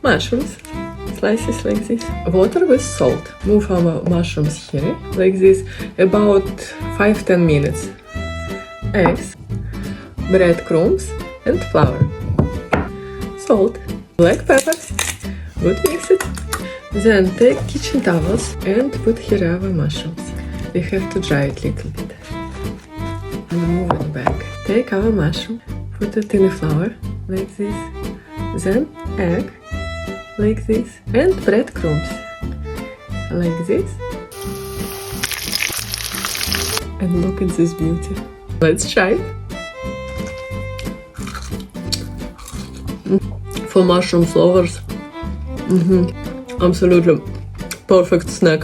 mushrooms, slices like this. Water with salt. Move our mushrooms here, like this, about 5-10 minutes. Eggs, breadcrumbs, and flour. Salt, black pepper. Good, mix it. Then take kitchen towels and put here our mushrooms. We have to dry it a little bit. And move it back. Take our mushroom, put it in the flour, like this. Then egg, like this. And breadcrumbs, like this. And look at this beauty. Let's try it. For mushroom lovers. Absolutely perfect snack.